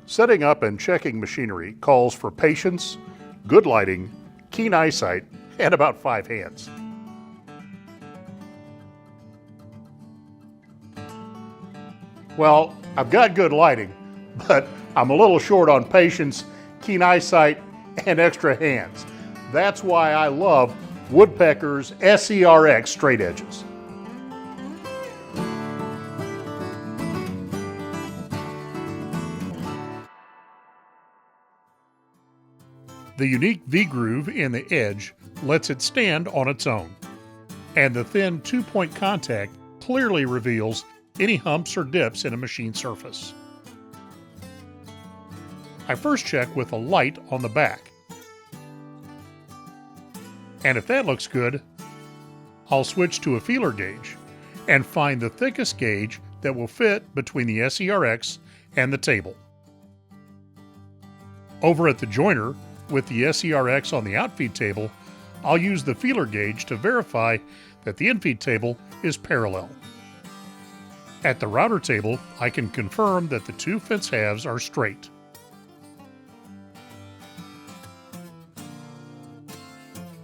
Setting up and checking machinery calls for patience, good lighting, keen eyesight, and about 5 hands. Well, I've got good lighting, but I'm a little short on patience, keen eyesight, and extra hands. That's why I love Woodpeckers SERX straight edges. The unique V-groove in the edge lets it stand on its own, and the thin 2-point contact clearly reveals any humps or dips in a machine surface. I first check with a light on the back, and if that looks good, I'll switch to a feeler gauge and find the thickest gauge that will fit between the SERX and the table. Over at the joiner, with the SERX on the outfeed table, I'll use the feeler gauge to verify that the infeed table is parallel. At the router table, I can confirm that the 2 fence halves are straight.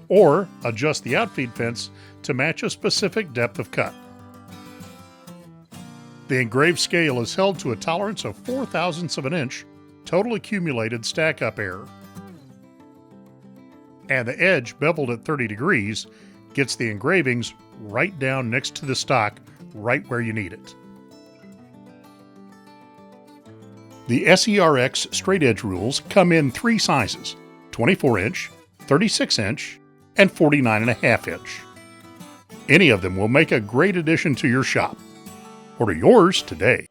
Or adjust the outfeed fence to match a specific depth of cut. The engraved scale is held to a tolerance of 4/1000ths of an inch total accumulated stack-up error. And the edge beveled at 30 degrees gets the engravings right down next to the stock, right where you need it. The SERX straight edge rules come in 3 sizes: 24-inch, 36-inch, and 49.5-inch. Any of them will make a great addition to your shop. Order yours today.